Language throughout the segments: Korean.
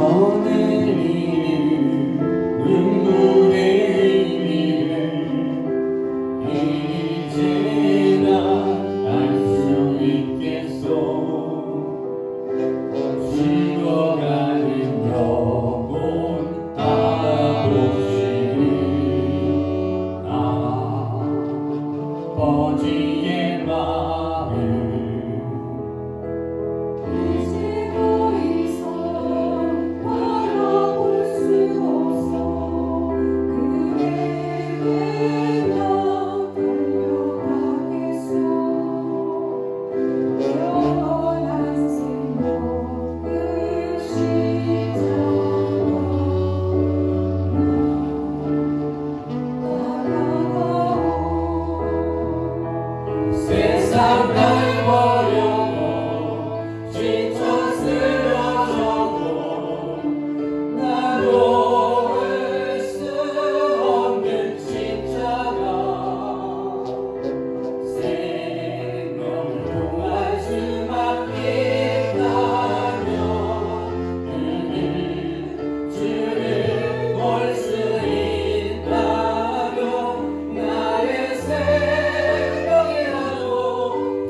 흘러내리는 눈물의 의미를 이제 난 알 수 있겠소. 죽어가는 영혼 알아보시니 아버지의 마음 이제 더 이상 바라볼 수 없어. 그에게 나 달려가겠어. 영원한 생명 그 십자가 따라가오. 세상 날 버려도 지쳐 쓰러져도 나로 올 수 없는 십자가 생명을 통할 수밖에 있다면 주를 볼 수 있다면 나의 생명이라도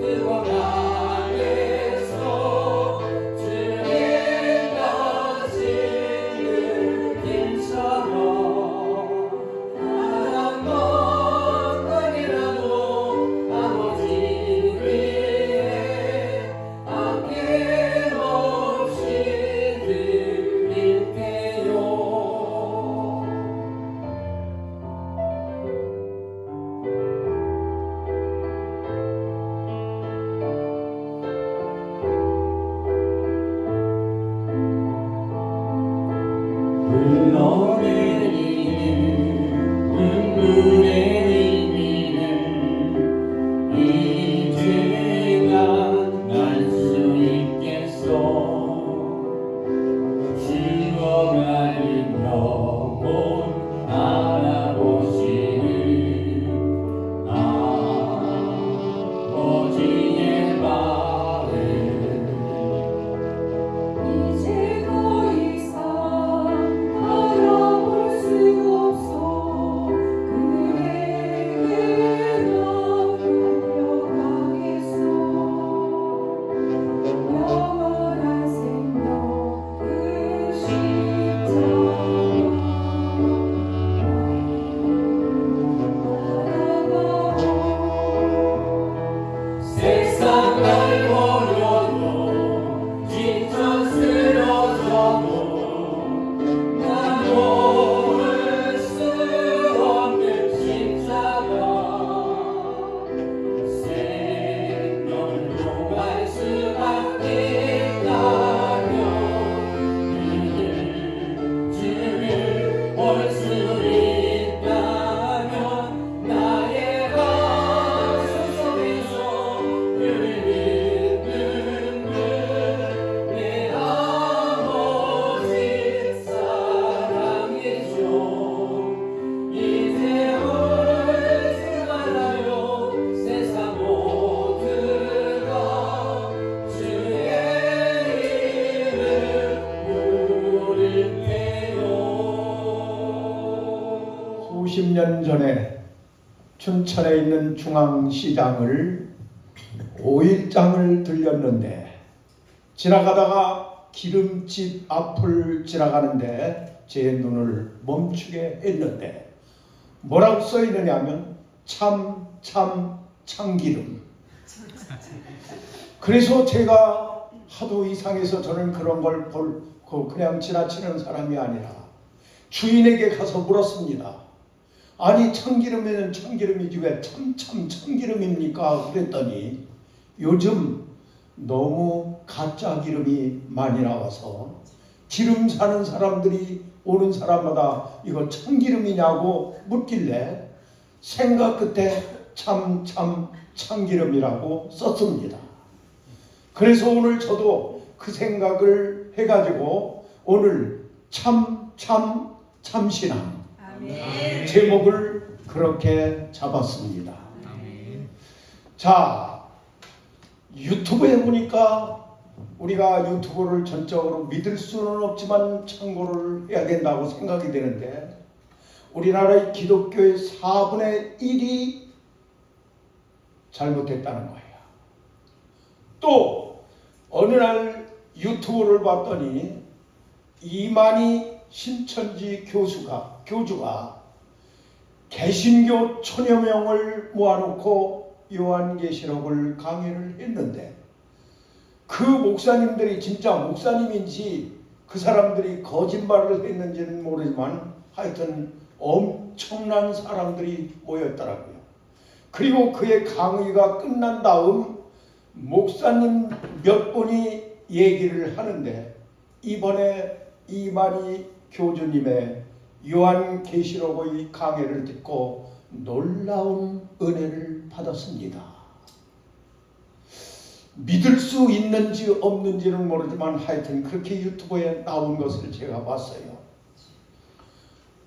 뜨거워가겠소. 주님 다시는 힘처럼 한 번만이라도 아버지 위에 아낌없이 드릴게요. 흘러내리는 눈물의 의미를 이제 난 알 수 있겠소. 죽어가는 영혼 알아보시는 아버지의 마음 이제 더 이상 바라볼 수 없어. 그에게 나 달려가겠어. 영원한 생명 그 십자가 세상 날 버려도 지쳐 쓰러져도 나로 올 수 없는 십자가 생명을 통할 수밖에 있다면 주를 볼 수 있다면 나의 가슴 속에서 흐르는 내 아버지 사랑이죠. 이제 울지 말아요. 세상 모두가 주의 이름 부를게요. 수십 년 전에 춘천에 있는 중앙시장을 5일장을 들렸는데 지나가다가 기름집 앞을 지나가는데 제 눈을 멈추게 했는데 뭐라고 써 있느냐면 참기름. 그래서 제가 하도 이상해서 저는 그런 걸 그냥 지나치는 사람이 아니라 주인에게 가서 물었습니다. 아니 참기름에는 참기름이지 왜 참기름입니까? 그랬더니 요즘 너무 가짜 기름이 많이 나와서 기름 사는 사람들이 오는 사람마다 이거 참기름이냐고 묻길래 생각 끝에 참기름이라고 썼습니다. 그래서 오늘 저도 그 생각을 해가지고 오늘 참신앙 아멘. 제목을 그렇게 잡았습니다. 자, 유튜브에 보니까 우리가 유튜브를 전적으로 믿을 수는 없지만 참고를 해야 된다고 생각이 되는데, 우리나라의 기독교의 4분의 1이 잘못됐다는 거예요. 또 어느 날 유튜브를 봤더니 이만희 신천지 교주가 개신교 1000여 명을 모아놓고 요한계시록을 강의를 했는데, 그 목사님들이 진짜 목사님인지 그 사람들이 거짓말을 했는지는 모르지만 하여튼 엄청난 사람들이 모였더라고요. 그리고 그의 강의가 끝난 다음 목사님 몇 분이 얘기를 하는데, 이번에 이만희 교주님의 요한계시록의 강의를 듣고 놀라운 은혜를 받았습니다. 믿을 수 있는지 없는지는 모르지만 하여튼 그렇게 유튜브에 나온 것을 제가 봤어요.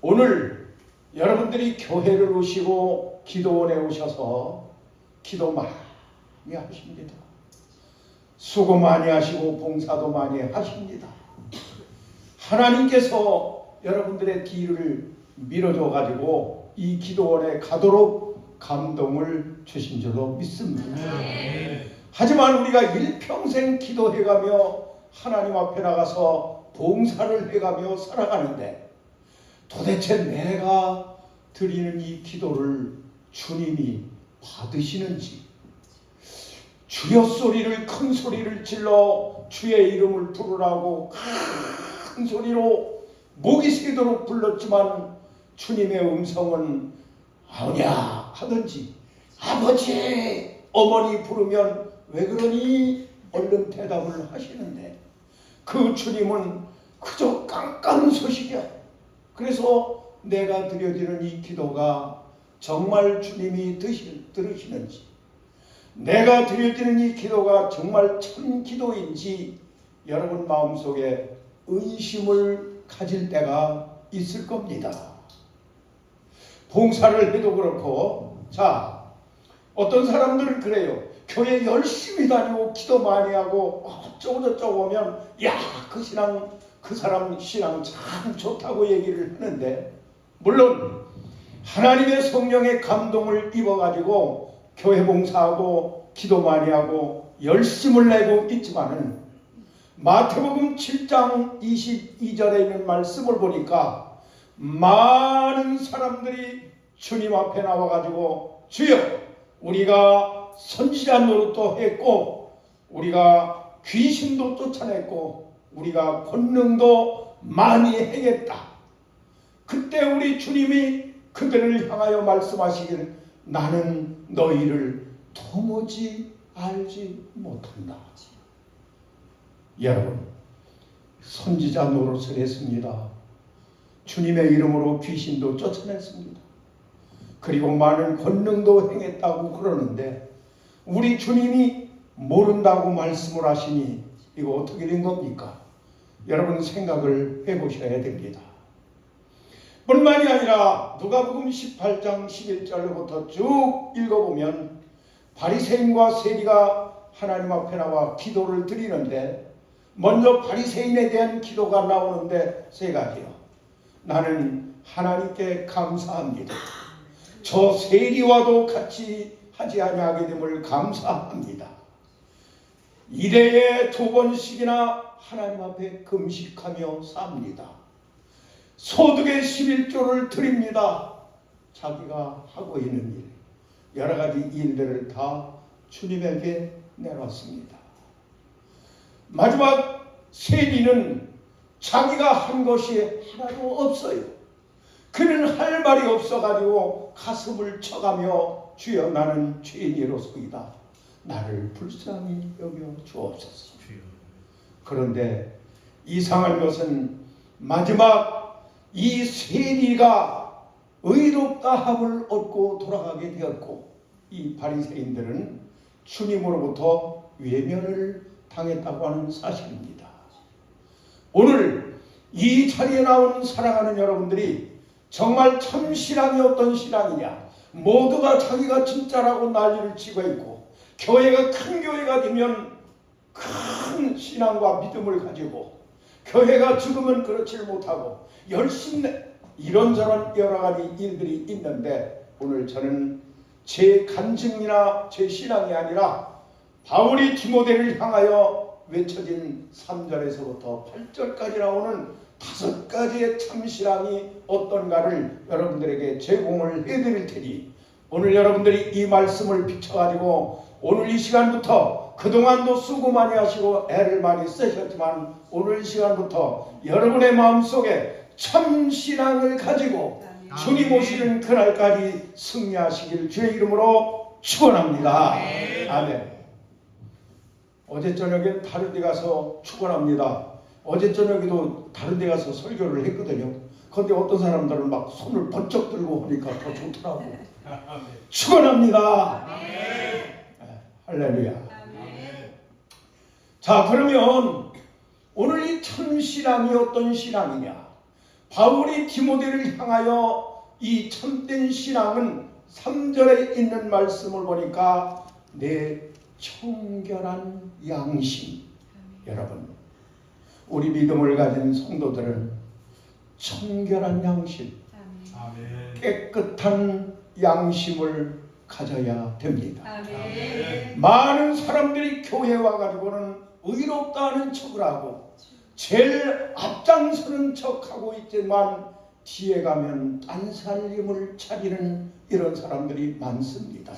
오늘 여러분들이 교회를 오시고 기도원에 오셔서 기도 많이 하십니다. 수고 많이 하시고 봉사도 많이 하십니다. 하나님께서 여러분들의 뒤를 밀어줘 가지고 이 기도원에 가도록 감동을 주신 줄로 믿습니다. 하지만 우리가 일평생 기도해가며 하나님 앞에 나가서 봉사를 해가며 살아가는데, 도대체 내가 드리는 이 기도를 주님이 받으시는지, 주여 소리를 큰 소리를 질러 주의 이름을 부르라고 큰 소리로 목이 새도록 불렀지만 주님의 음성은 아우냐 하든지, 아버지 어머니 부르면 왜 그러니 얼른 대답을 하시는데, 그 주님은 그저 깜깜소식이야. 그래서 내가 드려지는 이 기도가 정말 주님이 들으시는지, 내가 드려지는 이 기도가 정말 참 기도인지 여러분 마음속에 의심을 가질 때가 있을 겁니다. 봉사를 해도 그렇고, 자, 어떤 사람들은 그래요. 교회 열심히 다니고 기도 많이 하고 어쩌고저쩌고 하면 야, 그 사람 신앙 참 좋다고 얘기를 하는데, 물론 하나님의 성령의 감동을 입어가지고 교회 봉사하고 기도 많이 하고 열심을 내고 있지만은, 마태복음 7장 22절에 있는 말씀을 보니까 많은 사람들이 주님 앞에 나와가지고 주여 우리가 선지자 노릇도 했고 우리가 귀신도 쫓아냈고 우리가 권능도 많이 행했다. 그때 우리 주님이 그들을 향하여 말씀하시기를 나는 너희를 도무지 알지 못한다. 여러분, 선지자 노릇을 했습니다. 주님의 이름으로 귀신도 쫓아냈습니다. 그리고 많은 권능도 행했다고 그러는데, 우리 주님이 모른다고 말씀을 하시니 이거 어떻게 된 겁니까? 여러분 생각을 해보셔야 됩니다. 뿐만이 아니라 누가복음 18장 11절부터 쭉 읽어보면 바리새인과 세리가 하나님 앞에 나와 기도를 드리는데, 먼저 바리새인에 대한 기도가 나오는데 세 가지요. 나는 하나님께 감사합니다. 저 세리와도 같이 하지 아니하게 됨을 감사합니다. 일해에 2번씩이나 하나님 앞에 금식하며 삽니다. 소득의 11조를 드립니다. 자기가 하고 있는 일, 여러 가지 일들을 다 주님에게 내놨습니다. 마지막 세리는 자기가 한 것이 하나도 없어요. 그는 할 말이 없어가지고 가슴을 쳐가며 주여 나는 죄인이로소이다. 나를 불쌍히 여겨 주옵소서. 그런데 이상한 것은 마지막 이 세리가 의롭다함을 얻고 돌아가게 되었고, 이 바리새인들은 주님으로부터 외면을 당했다고 하는 사실입니다. 오늘 이 자리에 나온 사랑하는 여러분들이 정말 참 신앙이 어떤 신앙이냐, 모두가 자기가 진짜라고 난리를 치고 있고, 교회가 큰 교회가 되면 큰 신앙과 믿음을 가지고 교회가 죽으면 그렇지 못하고 열심히 이런저런 여러 가지 일들이 있는데 오늘 저는 제 간증이나 제 신앙이 아니라 바울이 디모데를 향하여 외쳐진 3절에서부터 8절까지 나오는 5가지의 참신앙이 어떤가를 여러분들에게 제공을 해드릴 테니 오늘 여러분들이 이 말씀을 비춰가지고 오늘 이 시간부터 그동안도 수고 많이 하시고 애를 많이 쓰셨지만 오늘 이 시간부터 여러분의 마음속에 참신앙을 가지고 주님 오시는 그날까지 승리하시길 주의 이름으로 축원합니다. 아멘. 어제 저녁에 다른 데 가서 축원합니다. 어제 저녁에도 다른 데 가서 설교를 했거든요. 그런데 어떤 사람들은 막 손을 번쩍 들고 하니까 더 좋더라고. 축원합니다. 할렐루야. 자, 그러면 오늘 이 참신앙이 어떤 신앙이냐? 바울이 디모데를 향하여 이 참된 신앙은 3절에 있는 말씀을 보니까 내 청결한 양심. 여러분, 우리 믿음을 가진 성도들은 청결한 양심, 깨끗한 양심을 가져야 됩니다. 많은 사람들이 교회 와가지고는 의롭다는 척을 하고 제일 앞장서는 척하고 있지만 뒤에 가면 딴살림을 차리는 이런 사람들이 많습니다.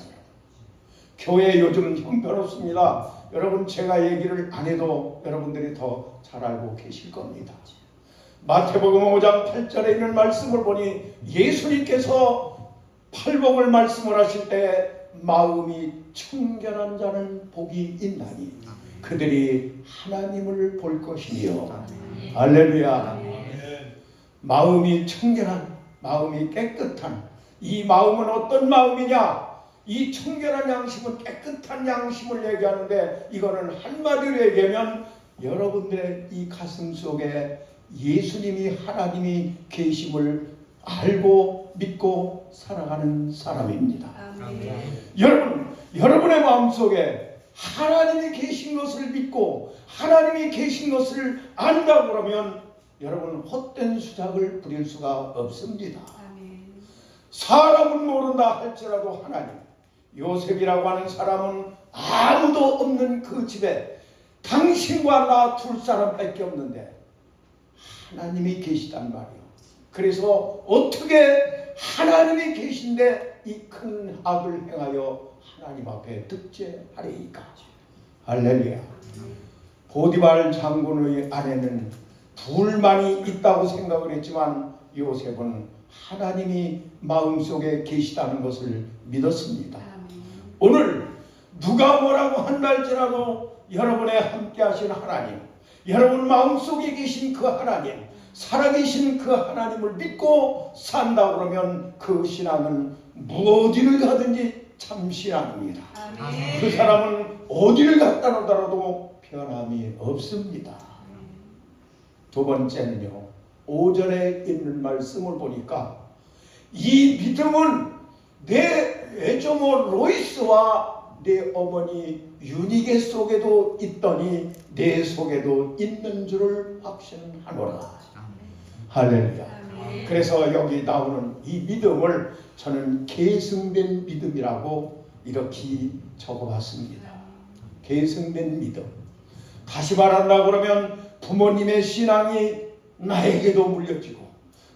교회 요즘 형편없습니다. 여러분, 제가 얘기를 안 해도 여러분들이 더 잘 알고 계실 겁니다. 마태복음 5장 8절에 있는 말씀을 보니 예수님께서 팔복을 말씀을 하실 때 마음이 청결한 자는 복이 있나니 그들이 하나님을 볼 것이며. 할렐루야. 마음이 청결한, 마음이 깨끗한 이 마음은 어떤 마음이냐? 이 청결한 양심은 깨끗한 양심을 얘기하는데 이거는 한마디로 얘기하면 여러분들의 이 가슴 속에 예수님이 하나님이 계심을 알고 믿고 살아가는 사람입니다. 여러분의 마음속에 하나님이 계신 것을 믿고 하나님이 계신 것을 안다고 그러면 여러분 헛된 수작을 부릴 수가 없습니다. 사람은 모른다 할지라도 하나님. 요셉이라고 하는 사람은 아무도 없는 그 집에 당신과 나 둘 사람밖에 없는데 하나님이 계시단 말이에요. 그래서 어떻게 하나님이 계신데 이 큰 악을 행하여 하나님 앞에 득죄하리이까. 할렐루야. 보디발 장군의 아내는 불만이 있다고 생각을 했지만 요셉은 하나님이 마음속에 계시다는 것을 믿었습니다. 오늘 누가 뭐라고 한다 할지라도 여러분의 함께 하신 하나님, 여러분 마음속에 계신 그 하나님, 살아계신 그 하나님을 믿고 산다 그러면 그 신앙은 무엇을 가든지 참신앙입니다. 그 사람은 어디를 갔다 놓더라도 변함이 없습니다. 두 번째는요, 5절에 있는 말씀을 보니까 이 믿음은 내 외조모 로이스와 내 어머니 유니게 속에도 있더니 내 속에도 있는 줄을 확신하노라. 할렐루야. 그래서 여기 나오는 이 믿음을 저는 계승된 믿음이라고 이렇게 적어봤습니다. 계승된 믿음. 다시 말한다 그러면 부모님의 신앙이 나에게도 물려지고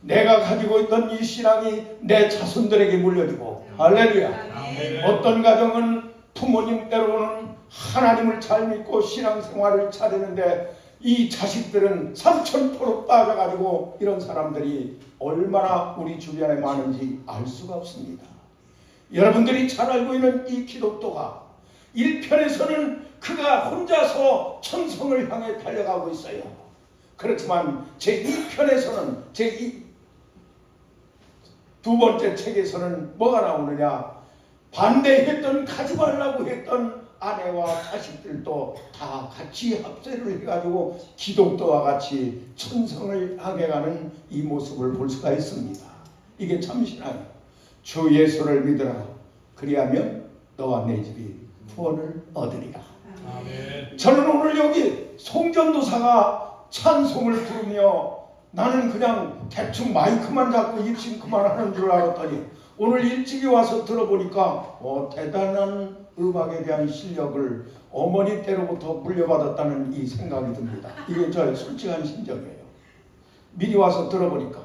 내가 가지고 있던 이 신앙이 내 자손들에게 물려지고. 할렐루야. 어떤 가정은 부모님 때로는 하나님을 잘 믿고 신앙생활을 차리는데 이 자식들은 삼천포로 빠져가지고 이런 사람들이 얼마나 우리 주변에 많은지 알 수가 없습니다. 여러분들이 잘 알고 있는 이 기독도가 1편에서는 그가 혼자서 천성을 향해 달려가고 있어요. 그렇지만 제2편에서는 두 번째 책에서는 뭐가 나오느냐? 반대했던 가지 말라고 했던 아내와 자식들도 다 같이 합세를 해가지고 기독도와 같이 천성을 향해 가는 이 모습을 볼 수가 있습니다. 이게 참신하네요. 주 예수를 믿으라. 그리하면 너와 내 집이 구원을 얻으리라. 저는 오늘 여기 송전도사가 찬송을 부르며 나는 그냥 대충 마이크만 잡고 입싱크만 하는 줄 알았더니 오늘 일찍이 와서 들어보니까 대단한 음악에 대한 실력을 어머니 때로부터 물려받았다는 이 생각이 듭니다. 이게 저의 솔직한 심정이에요. 미리 와서 들어보니까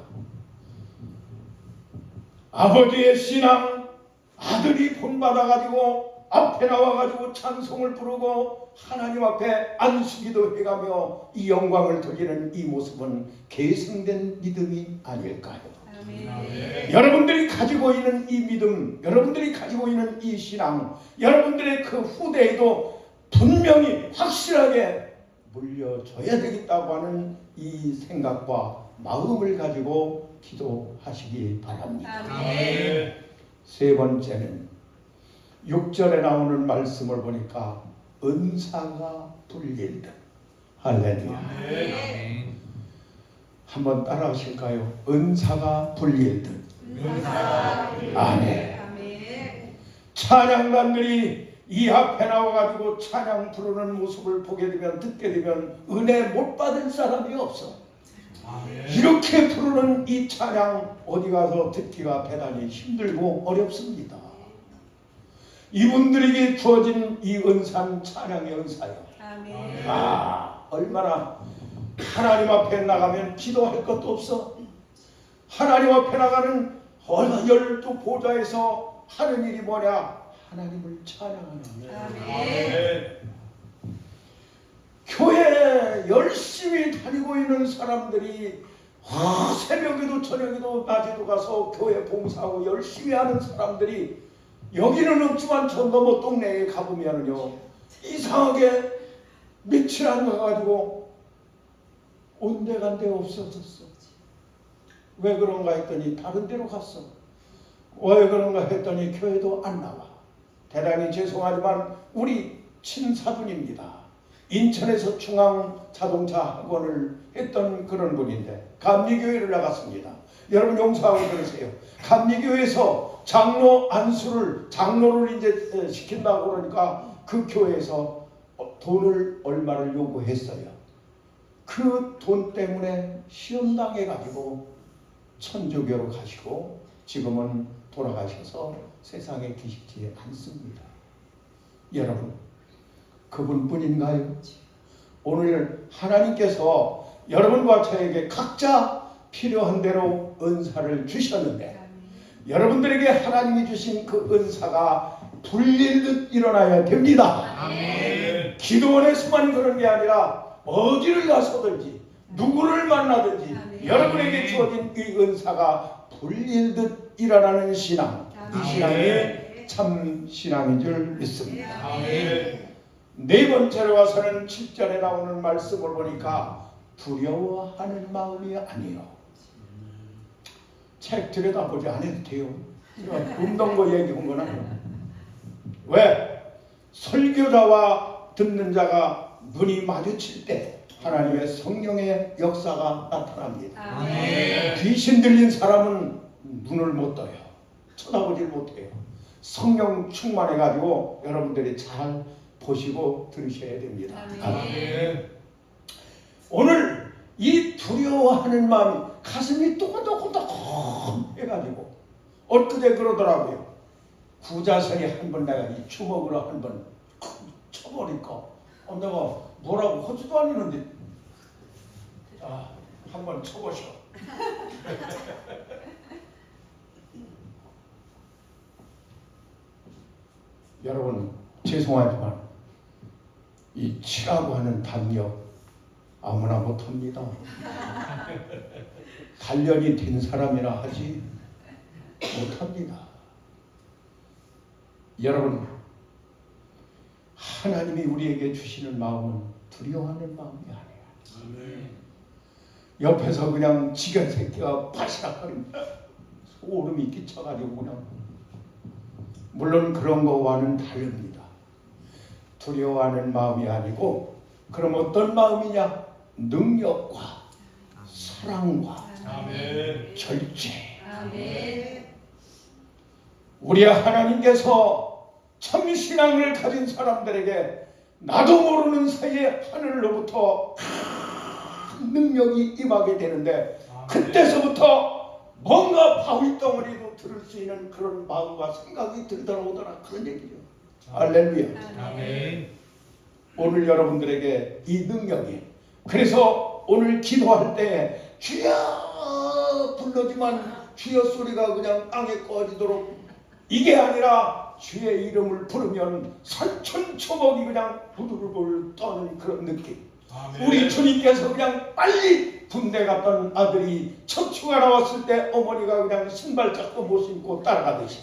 아버지의 신앙, 아들이 본받아가지고 앞에 나와가지고 찬송을 부르고 하나님 앞에 안수기도 해가며 이 영광을 돌리는 이 모습은 계승된 믿음이 아닐까요? 여러분들이 가지고 있는 이 믿음, 여러분들이 가지고 있는 이 신앙, 여러분들의 그 후대에도 분명히 확실하게 물려줘야 되겠다고 하는 이 생각과 마음을 가지고 기도하시기 바랍니다. 세 번째는 6절에 나오는 말씀을 보니까 은사가 불릴 듯. 할렐루야. 한번 따라 하실까요? 은사가 불릴 듯. 아멘. 찬양단들이 이 앞에 나와가지고 찬양 부르는 모습을 보게 되면 듣게 되면 은혜 못 받을 사람이 없어. 이렇게 부르는 이 찬양 어디 가서 듣기가 대단히 힘들고 어렵습니다. 이분들에게 주어진 이 은사는 찬양의 은사요. 얼마나 하나님 앞에 나가면 기도할 것도 없어. 하나님 앞에 나가는 12보좌에서 하는 일이 뭐냐? 하나님을 찬양하는 거예요. 교회 열심히 다니고 있는 사람들이 새벽에도 저녁에도 낮에도 가서 교회 봉사하고 열심히 하는 사람들이 여기는 없지만 저 너머 동네에 가보면요 이상하게 며칠 안 가가지고 온데간데 없어졌어. 왜 그런가 했더니 다른 데로 갔어. 왜 그런가 했더니 교회도 안 나와. 대단히 죄송하지만 우리 친사분입니다. 인천에서 중앙자동차학원을 했던 그런 분인데 감리교회를 나갔습니다. 여러분 용서하고 들으세요. 감리교회에서 장로 안수를 장로를 이제 시킨다고 그러니까 그 교회에서 돈을 얼마를 요구했어요. 그 돈 때문에 시험 당해가지고 천주교로 가시고 지금은 돌아가셔서 세상에 계시지 않습니다. 여러분 그분뿐인가요? 오늘 하나님께서 여러분과 저에게 각자 필요한 대로 은사를 주셨는데 여러분들에게 하나님이 주신 그 은사가 불릴 듯 일어나야 됩니다. 기도원에서만 그런 게 아니라 어디를 가서든지 누구를 만나든지 여러분에게 주어진 이 은사가 불릴 듯 일어나는 신앙, 이 신앙이 참 신앙인 줄 믿습니다. 네 번째로 와서는 7절에 나오는 말씀을 보니까 두려워하는 마음이 아니요. 책 들여다보지 않아도 돼요. 없는 거 얘기한 건 아니에요. 왜? 설교자와 듣는 자가 눈이 마주칠 때 하나님의 성령의 역사가 나타납니다. 귀신 들린 사람은 눈을 못 떠요. 쳐다보질 못해요. 성령 충만해가지고 여러분들이 잘 보시고 들으셔야 됩니다. 오늘 이 두려워하는 마음이 가슴이 또덕또덕 해가지고 엊그제 그러더라고요. 구자선이 한 번 내가 이 주먹으로 한 번 쳐버리니까 내가 뭐라고 하지도 않았는데 한 번 쳐보셔. 여러분 죄송하지만 이 치라고 하는 담력 아무나 못합니다. 단련이 된 사람이나 하지 못합니다. 여러분 하나님이 우리에게 주시는 마음은 두려워하는 마음이 아니에요. 옆에서 그냥 지견 새끼가 바시락거리면 소름이 끼쳐가지고 그냥 물론 그런 거와는 다릅니다. 두려워하는 마음이 아니고 그럼 어떤 마음이냐? 능력과 사랑과 절제. 우리 하나님께서 참신앙을 가진 사람들에게 나도 모르는 사이에 하늘로부터 큰 능력이 임하게 되는데 그때서부터 뭔가 바위 덩어리도 들을 수 있는 그런 마음과 생각이 들더라오더라 그런 얘기죠. 할렐루야. 아멘. 오늘 여러분들에게 이 능력이 그래서 오늘 기도할 때 주여 불러지만 주여 소리가 그냥 땅에 꺼지도록 이게 아니라 주의 이름을 부르면 산천초목이 그냥 부들부들 떠는 그런 느낌. 아멘. 우리 주님께서 그냥 빨리 군대 갔던 아들이 척추가 나왔을 때 어머니가 그냥 신발 잡고 못 신고 따라가듯이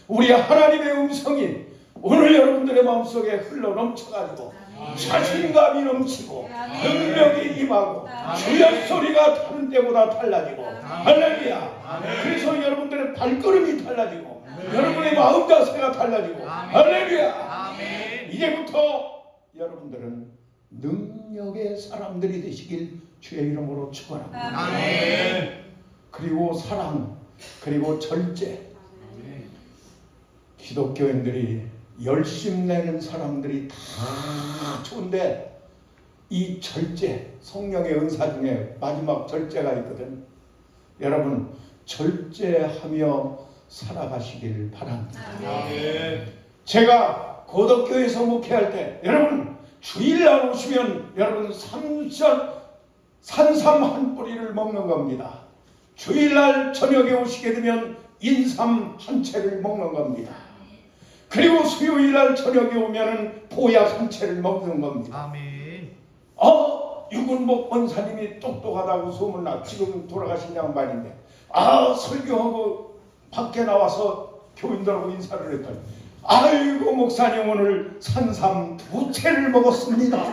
우리 하나님의 음성이 오늘 여러분들의 마음속에 흘러 넘쳐가지고 자신감이 넘치고 능력이 임하고 주여 소리가 다른 때보다 달라지고 할렐루야. 그래서 여러분들의 발걸음이 달라지고 여러분의 마음 자세가 달라지고 할렐루야. 이제부터 여러분들은 능력의 사람들이 되시길 주의 이름으로 축원합니다. 아멘. 그리고 사랑 그리고 절제 기독교인들이 열심 내는 사람들이 다 좋은데 이 절제 성령의 은사 중에 마지막 절제가 있거든. 여러분 절제하며 살아가시길 바랍니다. 아멘. 제가 고덕교에서 목회할 때 여러분 주일날 오시면 여러분 산삼 한 뿌리를 먹는 겁니다. 주일날 저녁에 오시게 되면 인삼 한 채를 먹는 겁니다. 그리고 수요일날 저녁에 오면은 보약 한 채를 먹는 겁니다. 아멘. 유근복 권사님이 똑똑하다고 소문나 지금 돌아가신 양반인데 설교하고 밖에 나와서 교인들하고 인사를 했더니 아이고 목사님 오늘 산삼 2채를 먹었습니다.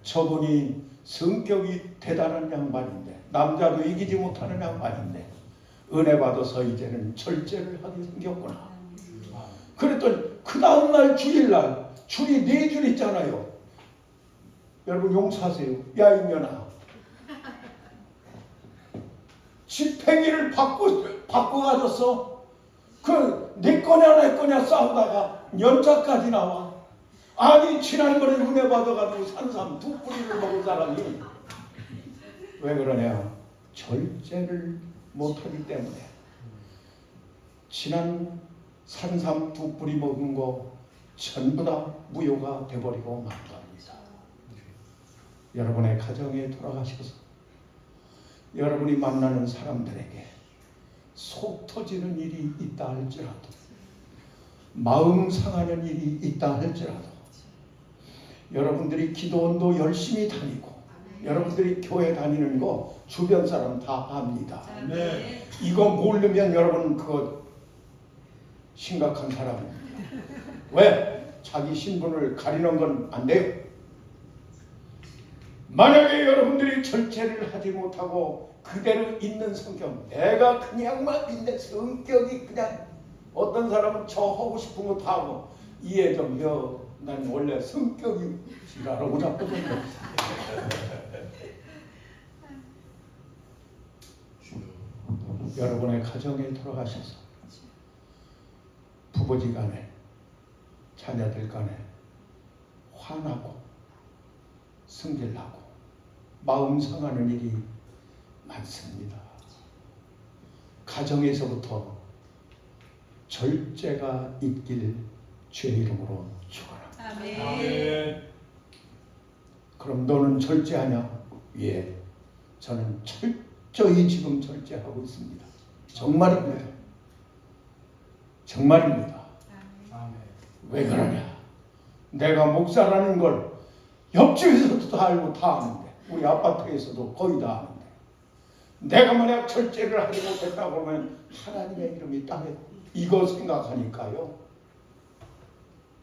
저분이 성격이 대단한 양반인데 남자도 이기지 못하는 양반인데 은혜 받아서 이제는 절제를 하게 생겼구나. 그랬더니 그 다음날 주일날 줄이 4줄 있잖아요. 여러분 용서하세요. 야 이년아 집행일을 바꿔 가졌어. 내 거냐 내 거냐 싸우다가 연차까지 나와. 아니 지난번에 은혜 받아가지고 산삼 2뿌리를 먹은 사람이 왜 그러냐? 절제를 못하기 때문에. 지난 산삼 2뿌리 먹은 거 전부 다 무효가 돼버리고 말합니다. 여러분의 가정에 돌아가셔서 여러분이 만나는 사람들에게 속 터지는 일이 있다 할지라도 마음 상하는 일이 있다 할지라도 여러분들이 기도원도 열심히 다니고 여러분들이 교회 다니는 거 주변 사람 다 압니다. 네. 이거 모르면 여러분 그거 심각한 사람입니다. 왜? 자기 신분을 가리는 건 안 돼요. 만약에 여러분들이 절제를 하지 못하고 그대로 있는 성격, 내가 그냥만 있는 성격이 그냥 어떤 사람은 저 하고 싶은 거 다 하고 이해 좀 해. 난 원래 성격이 지랄하고 잡거든요. 여러분의 가정에 돌아가셔서 부부지간에 자녀들 간에 화나고 승질나고 마음 상하는 일이 많습니다. 가정에서부터 절제가 있길 주의 이름으로 축원합니다. 아멘. 그럼 너는 절제하냐? 예, 저는 철저히 지금 절제하고 있습니다. 정말입니다. 정말입니다. 아멘. 왜 그러냐? 내가 목사라는 걸 옆집에서도 다 알고 다 아는데 우리 아파트에서도 거의 다 아는데 내가 만약 절제를 하지 못했다고 하면 하나님의 이름이 땅에 이거 생각하니까요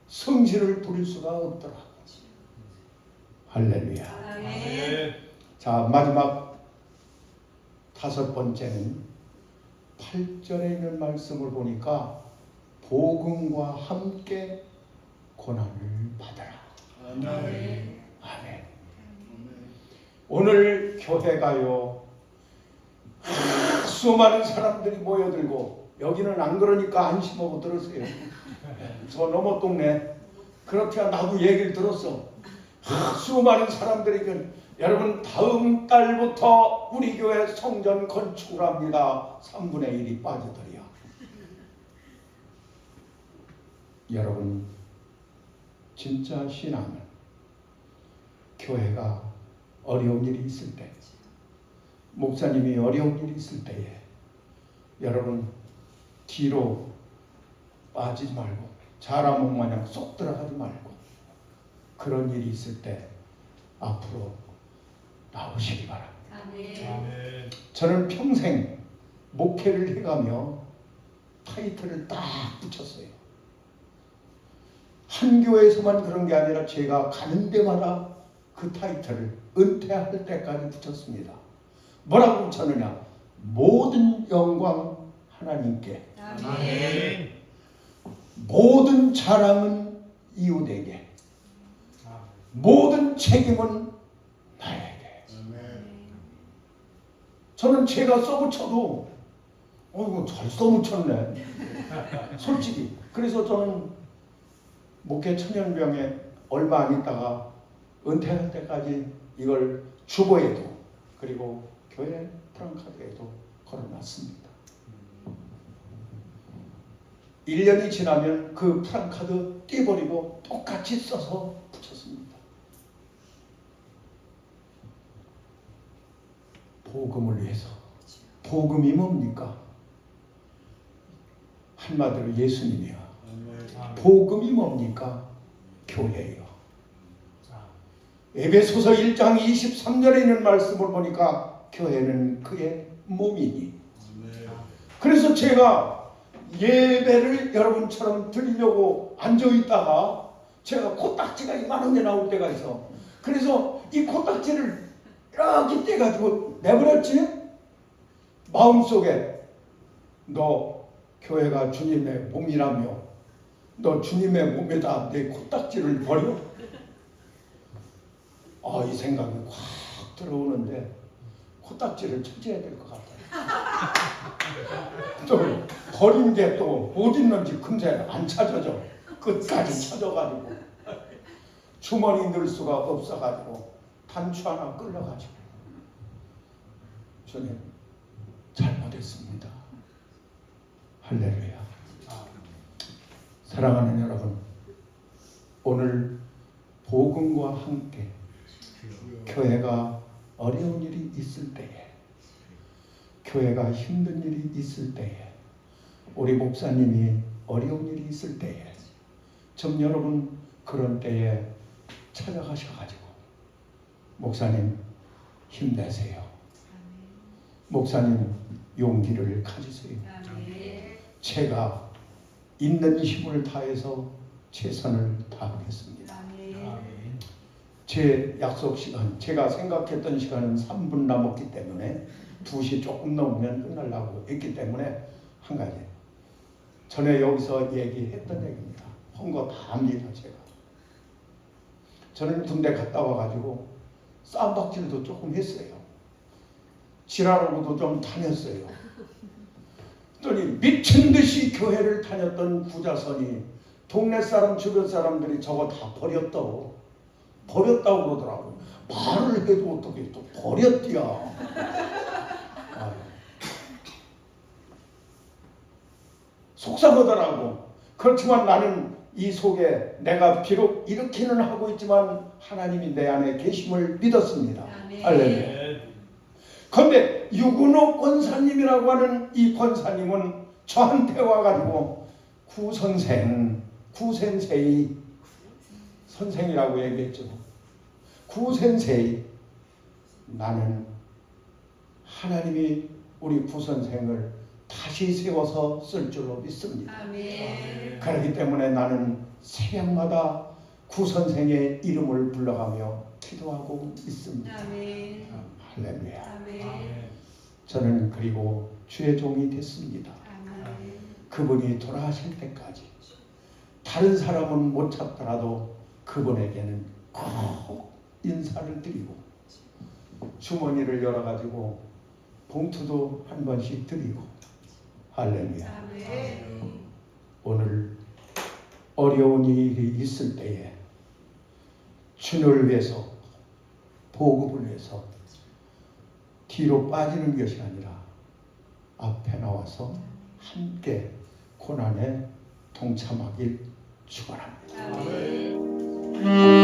성질을 부릴 수가 없더라. 할렐루야. 아멘. 자 마지막 5번째는 8절에 있는 말씀을 보니까 복음과 함께 고난을 받아라. 아멘. 아멘. 오늘 교회가요 수많은 사람들이 모여들고 여기는 안 그러니까 안심하고 들으세요. 저 너머 동네 그렇게 나도 얘기를 들었어. 수많은 사람들에게 여러분 다음 달부터 우리 교회 성전 건축을 합니다. 3분의 1이 빠지더리야. 여러분 진짜 신앙은 교회가 어려운 일이 있을 때, 목사님이 어려운 일이 있을 때에 여러분 뒤로 빠지지 말고 자라목 마냥 쏙 들어가지 말고 그런 일이 있을 때 앞으로 나오시기 바랍니다. 아멘. 저는 평생 목회를 해가며 타이틀을 딱 붙였어요. 한 교회에서만 그런 게 아니라 제가 가는 데마다 그 타이틀을 은퇴할 때까지 붙였습니다. 뭐라고 붙였느냐? 모든 영광 하나님께, 아멘. 모든 자랑은 이웃에게, 모든 책임은 나에게. 저는 제가 써붙여도 이거 잘 써붙였네. 솔직히. 그래서 저는 목회 천연병에 얼마 안 있다가 은퇴할 때까지 이걸 주보에도 그리고 교회 프랑카드에도 걸어놨습니다. 1년이 지나면 그 프랑카드 떼버리고 똑같이 써서 붙였습니다. 복음을 위해서. 복음이 뭡니까? 한마디로 예수님이야. 복음이 뭡니까? 교회예요. 에베소서 1장 23절에 있는 말씀을 보니까 교회는 그의 몸이니. 그래서 제가 예배를 여러분처럼 드리려고 앉아있다가 제가 코딱지가 이만한 게 나올 때가 있어. 그래서 이 코딱지를 이렇게 떼가지고 내버렸지? 마음속에 너 교회가 주님의 몸이라며 너 주님의 몸에다 내 코딱지를 버려? 이 생각이 확 들어오는데 코딱지를 찾아야 될 것 같아요. 또 버린 게 또 어디 있는지 금세 안 찾아져. 끝까지 찾아가지고 주머니 넣을 수가 없어가지고 단추 하나 끌려가지고 주님 잘못했습니다. 할렐루야. 사랑하는 여러분, 오늘 복음과 함께 교회가 어려운 일이 있을 때에, 교회가 힘든 일이 있을 때에, 우리 목사님이 어려운 일이 있을 때에, 좀 여러분 그런 때에 찾아가셔가지고 목사님 힘내세요. 목사님 용기를 가지세요. 제가 있는 힘을 다해서 최선을 다하겠습니다. 제 약속 시간, 제가 생각했던 시간은 3분 남았기 때문에 2시 조금 넘으면 끝나려고 했기 때문에 한 가지 전에 여기서 얘기했던 얘기입니다. 한 거 다 압니다. 제가 저는 군대 갔다 와가지고 쌈박질도 조금 했어요. 지랄하고도 좀 다녔어요. 그랬더니 미친 듯이 교회를 다녔던 부자선이 동네 사람 주변 사람들이 저거 다 버렸다고 그러더라고요. 말을 해도 어떻게 또 버렸디야. 속상하더라고. 그렇지만 나는 이 속에 내가 비록 이렇게는 하고 있지만 하나님이 내 안에 계심을 믿었습니다. 할렐루야. 그런데 유근호 권사님이라고 하는 이 권사님은 저한테 와가지고 구센세이 선생이라고 얘기했죠. 구센세이 나는 하나님이 우리 구선생을 다시 세워서 쓸 줄로 믿습니다. 아멘. 그렇기 때문에 나는 새벽마다 구선생의 이름을 불러가며 기도하고 있습니다. 아멘. 할렐루야. 아멘. 저는 그리고 주의 종이 됐습니다. 아멘. 그분이 돌아가실 때까지 다른 사람은 못 찾더라도 그분에게는 꼭 인사를 드리고 주머니를 열어가지고 봉투도 한 번씩 드리고 할렐루야. 아멘. 오늘 어려운 일이 있을 때에 주를 위해서, 복음을 위해서 뒤로 빠지는 것이 아니라 앞에 나와서 함께 고난에 동참하길 축원합니다. 아멘.